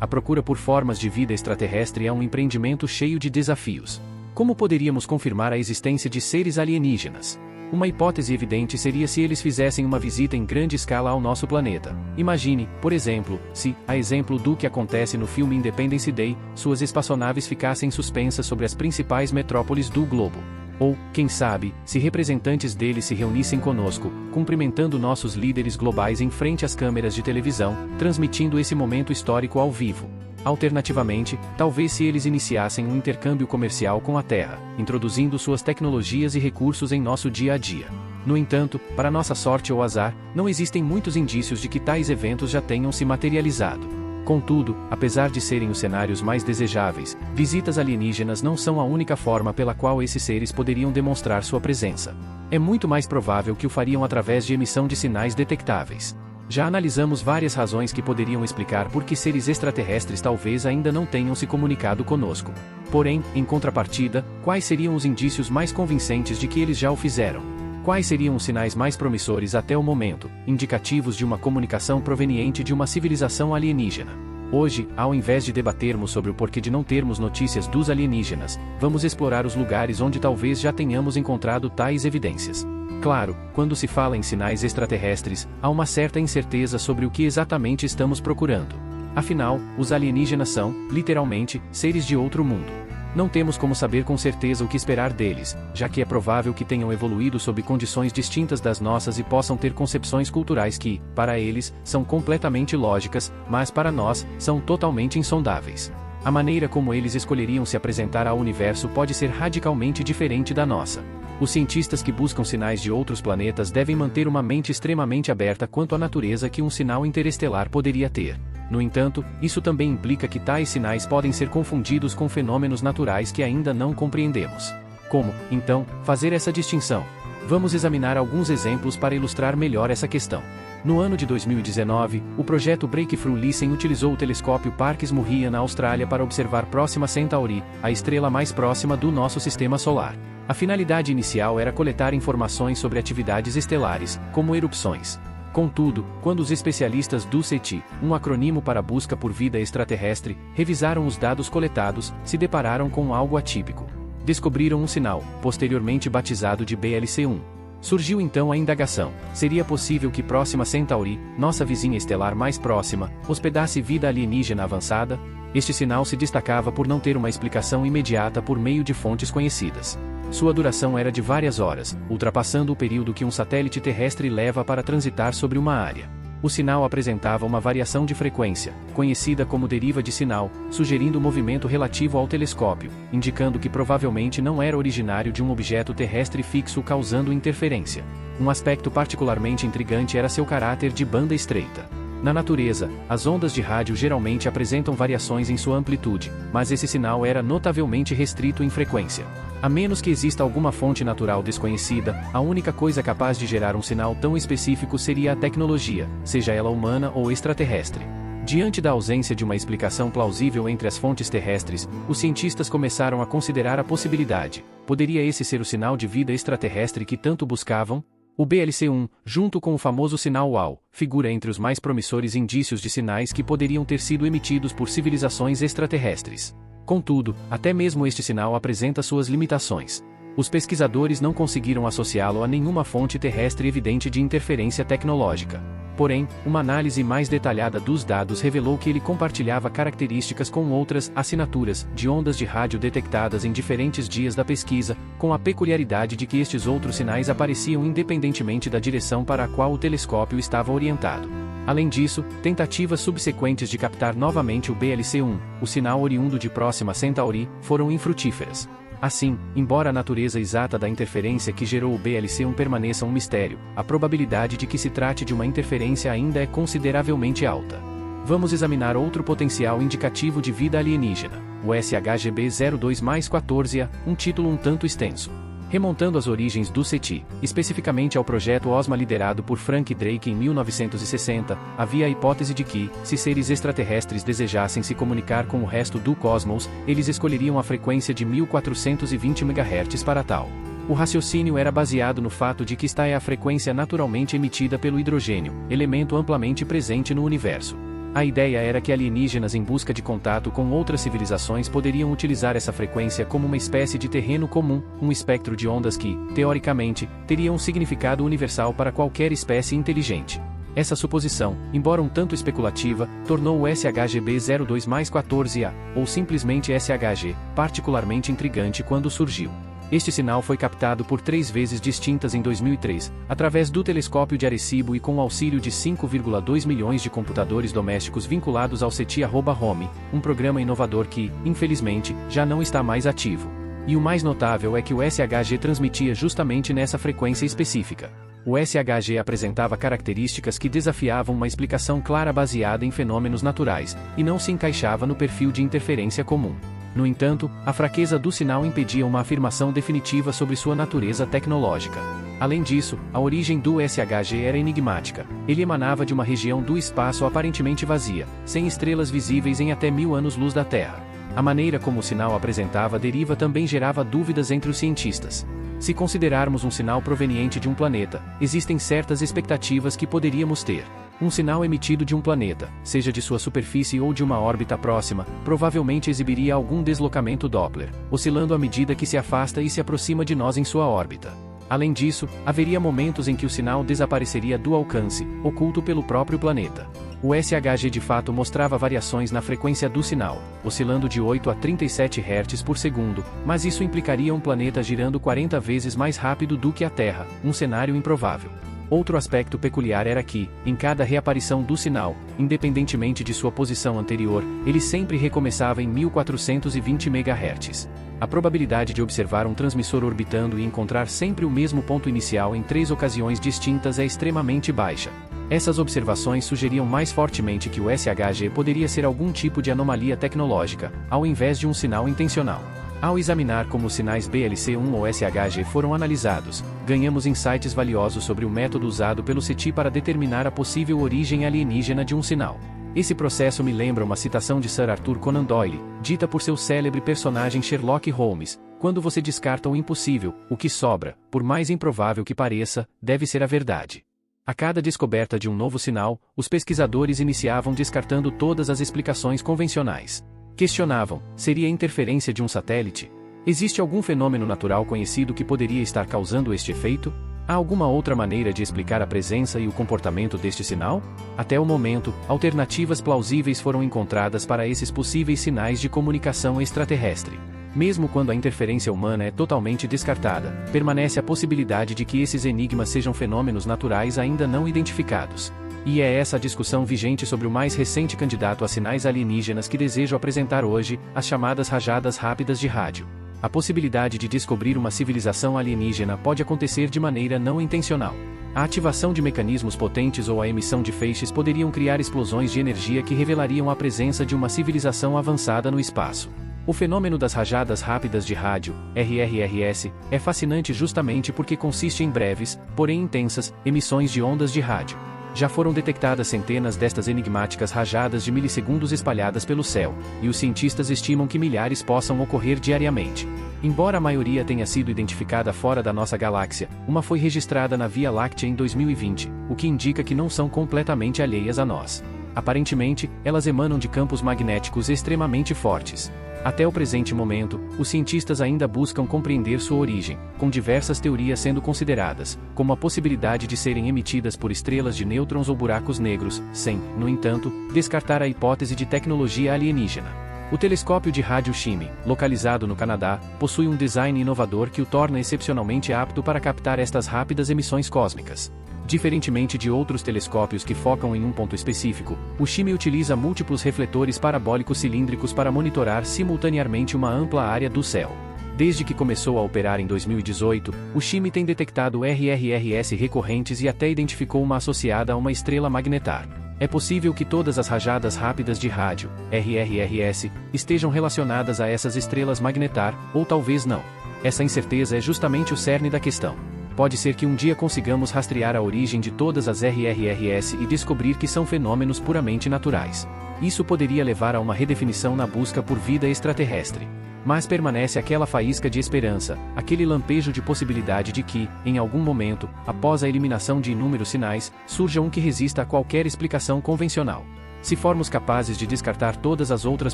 a procura por formas de vida extraterrestre é um empreendimento cheio de desafios. Como poderíamos confirmar a existência de seres alienígenas? Uma hipótese evidente seria se eles fizessem uma visita em grande escala ao nosso planeta. Imagine, por exemplo, se, a exemplo do que acontece no filme Independence Day, suas espaçonaves ficassem suspensas sobre as principais metrópoles do globo. Ou, quem sabe, se representantes deles se reunissem conosco, cumprimentando nossos líderes globais em frente às câmeras de televisão, transmitindo esse momento histórico ao vivo. Alternativamente, talvez se eles iniciassem um intercâmbio comercial com a Terra, introduzindo suas tecnologias e recursos em nosso dia a dia. No entanto, para nossa sorte ou azar, não existem muitos indícios de que tais eventos já tenham se materializado. Contudo, apesar de serem os cenários mais desejáveis, visitas alienígenas não são a única forma pela qual esses seres poderiam demonstrar sua presença. É muito mais provável que o fariam através de emissão de sinais detectáveis. Já analisamos várias razões que poderiam explicar por que seres extraterrestres talvez ainda não tenham se comunicado conosco. Porém, em contrapartida, quais seriam os indícios mais convincentes de que eles já o fizeram? Quais seriam os sinais mais promissores até o momento, indicativos de uma comunicação proveniente de uma civilização alienígena? Hoje, ao invés de debatermos sobre o porquê de não termos notícias dos alienígenas, vamos explorar os lugares onde talvez já tenhamos encontrado tais evidências. Claro, quando se fala em sinais extraterrestres, há uma certa incerteza sobre o que exatamente estamos procurando. Afinal, os alienígenas são, literalmente, seres de outro mundo. Não temos como saber com certeza o que esperar deles, já que é provável que tenham evoluído sob condições distintas das nossas e possam ter concepções culturais que, para eles, são completamente lógicas, mas para nós, são totalmente insondáveis. A maneira como eles escolheriam se apresentar ao universo pode ser radicalmente diferente da nossa. Os cientistas que buscam sinais de outros planetas devem manter uma mente extremamente aberta quanto à natureza que um sinal interestelar poderia ter. No entanto, isso também implica que tais sinais podem ser confundidos com fenômenos naturais que ainda não compreendemos. Como, então, fazer essa distinção? Vamos examinar alguns exemplos para ilustrar melhor essa questão. No ano de 2019, o projeto Breakthrough Listen utilizou o telescópio Parkes Murriah na Austrália para observar Próxima Centauri, a estrela mais próxima do nosso sistema solar. A finalidade inicial era coletar informações sobre atividades estelares, como erupções. Contudo, quando os especialistas do SETI, um acrônimo para busca por vida extraterrestre, revisaram os dados coletados, se depararam com algo atípico. Descobriram um sinal, posteriormente batizado de BLC-1. Surgiu então a indagação: seria possível que Próxima Centauri, nossa vizinha estelar mais próxima, hospedasse vida alienígena avançada? Este sinal se destacava por não ter uma explicação imediata por meio de fontes conhecidas. Sua duração era de várias horas, ultrapassando o período que um satélite terrestre leva para transitar sobre uma área. O sinal apresentava uma variação de frequência, conhecida como deriva de sinal, sugerindo movimento relativo ao telescópio, indicando que provavelmente não era originário de um objeto terrestre fixo causando interferência. Um aspecto particularmente intrigante era seu caráter de banda estreita. Na natureza, as ondas de rádio geralmente apresentam variações em sua amplitude, mas esse sinal era notavelmente restrito em frequência. A menos que exista alguma fonte natural desconhecida, a única coisa capaz de gerar um sinal tão específico seria a tecnologia, seja ela humana ou extraterrestre. Diante da ausência de uma explicação plausível entre as fontes terrestres, os cientistas começaram a considerar a possibilidade: poderia esse ser o sinal de vida extraterrestre que tanto buscavam? O BLC-1, junto com o famoso sinal WOW, figura entre os mais promissores indícios de sinais que poderiam ter sido emitidos por civilizações extraterrestres. Contudo, até mesmo este sinal apresenta suas limitações. Os pesquisadores não conseguiram associá-lo a nenhuma fonte terrestre evidente de interferência tecnológica. Porém, uma análise mais detalhada dos dados revelou que ele compartilhava características com outras assinaturas de ondas de rádio detectadas em diferentes dias da pesquisa, com a peculiaridade de que estes outros sinais apareciam independentemente da direção para a qual o telescópio estava orientado. Além disso, tentativas subsequentes de captar novamente o BLC-1, o sinal oriundo de Próxima Centauri, foram infrutíferas. Assim, embora a natureza exata da interferência que gerou o BLC-1 permaneça um mistério, a probabilidade de que se trate de uma interferência ainda é consideravelmente alta. Vamos examinar outro potencial indicativo de vida alienígena, o SHGB-02-14A, um título um tanto extenso. Remontando às origens do SETI, especificamente ao projeto OSMA liderado por Frank Drake em 1960, havia a hipótese de que, se seres extraterrestres desejassem se comunicar com o resto do cosmos, eles escolheriam a frequência de 1420 MHz para tal. O raciocínio era baseado no fato de que esta é a frequência naturalmente emitida pelo hidrogênio, elemento amplamente presente no universo. A ideia era que alienígenas em busca de contato com outras civilizações poderiam utilizar essa frequência como uma espécie de terreno comum, um espectro de ondas que, teoricamente, teria um significado universal para qualquer espécie inteligente. Essa suposição, embora um tanto especulativa, tornou o SHGB 02+14A, ou simplesmente SHG, particularmente intrigante quando surgiu. Este sinal foi captado por 3 vezes distintas em 2003, através do telescópio de Arecibo e com o auxílio de 5,2 milhões de computadores domésticos vinculados ao SETI@Home, um programa inovador que, infelizmente, já não está mais ativo. E o mais notável é que o SHG transmitia justamente nessa frequência específica. O SHG apresentava características que desafiavam uma explicação clara baseada em fenômenos naturais, e não se encaixava no perfil de interferência comum. No entanto, a fraqueza do sinal impedia uma afirmação definitiva sobre sua natureza tecnológica. Além disso, a origem do SHG era enigmática. Ele emanava de uma região do espaço aparentemente vazia, sem estrelas visíveis em até 1000 anos-luz da Terra. A maneira como o sinal apresentava a deriva também gerava dúvidas entre os cientistas. Se considerarmos um sinal proveniente de um planeta, existem certas expectativas que poderíamos ter. Um sinal emitido de um planeta, seja de sua superfície ou de uma órbita próxima, provavelmente exibiria algum deslocamento Doppler, oscilando à medida que se afasta e se aproxima de nós em sua órbita. Além disso, haveria momentos em que o sinal desapareceria do alcance, oculto pelo próprio planeta. O SHG de fato mostrava variações na frequência do sinal, oscilando de 8 a 37 Hz por segundo, mas isso implicaria um planeta girando 40 vezes mais rápido do que a Terra, um cenário improvável. Outro aspecto peculiar era que, em cada reaparição do sinal, independentemente de sua posição anterior, ele sempre recomeçava em 1420 MHz. A probabilidade de observar um transmissor orbitando e encontrar sempre o mesmo ponto inicial em 3 ocasiões distintas é extremamente baixa. Essas observações sugeriam mais fortemente que o SHG poderia ser algum tipo de anomalia tecnológica, ao invés de um sinal intencional. Ao examinar como os sinais BLC1 ou SHG foram analisados, ganhamos insights valiosos sobre o método usado pelo SETI para determinar a possível origem alienígena de um sinal. Esse processo me lembra uma citação de Sir Arthur Conan Doyle, dita por seu célebre personagem Sherlock Holmes: quando você descarta o impossível, o que sobra, por mais improvável que pareça, deve ser a verdade. A cada descoberta de um novo sinal, os pesquisadores iniciavam descartando todas as explicações convencionais. Questionavam: seria interferência de um satélite? Existe algum fenômeno natural conhecido que poderia estar causando este efeito? Há alguma outra maneira de explicar a presença e o comportamento deste sinal? Até o momento, alternativas plausíveis foram encontradas para esses possíveis sinais de comunicação extraterrestre. Mesmo quando a interferência humana é totalmente descartada, permanece a possibilidade de que esses enigmas sejam fenômenos naturais ainda não identificados. E é essa a discussão vigente sobre o mais recente candidato a sinais alienígenas que desejo apresentar hoje, as chamadas rajadas rápidas de rádio. A possibilidade de descobrir uma civilização alienígena pode acontecer de maneira não intencional. A ativação de mecanismos potentes ou a emissão de feixes poderiam criar explosões de energia que revelariam a presença de uma civilização avançada no espaço. O fenômeno das rajadas rápidas de rádio, RRRS, é fascinante justamente porque consiste em breves, porém intensas, emissões de ondas de rádio. Já foram detectadas centenas destas enigmáticas rajadas de milissegundos espalhadas pelo céu, e os cientistas estimam que milhares possam ocorrer diariamente. Embora a maioria tenha sido identificada fora da nossa galáxia, uma foi registrada na Via Láctea em 2020, o que indica que não são completamente alheias a nós. Aparentemente, elas emanam de campos magnéticos extremamente fortes. Até o presente momento, os cientistas ainda buscam compreender sua origem, com diversas teorias sendo consideradas, como a possibilidade de serem emitidas por estrelas de nêutrons ou buracos negros, sem, no entanto, descartar a hipótese de tecnologia alienígena. O telescópio de rádio Shimi, localizado no Canadá, possui um design inovador que o torna excepcionalmente apto para captar estas rápidas emissões cósmicas. Diferentemente de outros telescópios que focam em um ponto específico, o Shimi utiliza múltiplos refletores parabólicos cilíndricos para monitorar simultaneamente uma ampla área do céu. Desde que começou a operar em 2018, o Shimi tem detectado RRRS recorrentes e até identificou uma associada a uma estrela magnetar. É possível que todas as rajadas rápidas de rádio, RRRS, estejam relacionadas a essas estrelas magnetar, ou talvez não. Essa incerteza é justamente o cerne da questão. Pode ser que um dia consigamos rastrear a origem de todas as RRRS e descobrir que são fenômenos puramente naturais. Isso poderia levar a uma redefinição na busca por vida extraterrestre. Mas permanece aquela faísca de esperança, aquele lampejo de possibilidade de que, em algum momento, após a eliminação de inúmeros sinais, surja um que resista a qualquer explicação convencional. Se formos capazes de descartar todas as outras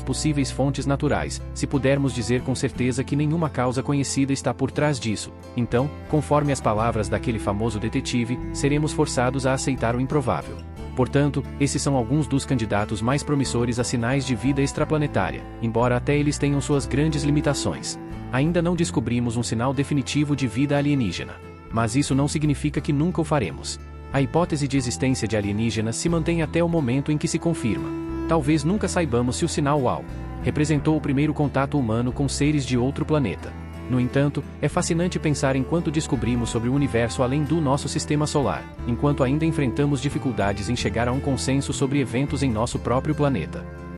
possíveis fontes naturais, se pudermos dizer com certeza que nenhuma causa conhecida está por trás disso, então, conforme as palavras daquele famoso detetive, seremos forçados a aceitar o improvável. Portanto, esses são alguns dos candidatos mais promissores a sinais de vida extraplanetária, embora até eles tenham suas grandes limitações. Ainda não descobrimos um sinal definitivo de vida alienígena. Mas isso não significa que nunca o faremos. A hipótese de existência de alienígenas se mantém até o momento em que se confirma. Talvez nunca saibamos se o sinal UAU representou o primeiro contato humano com seres de outro planeta. No entanto, é fascinante pensar em quanto descobrimos sobre o universo além do nosso sistema solar, enquanto ainda enfrentamos dificuldades em chegar a um consenso sobre eventos em nosso próprio planeta.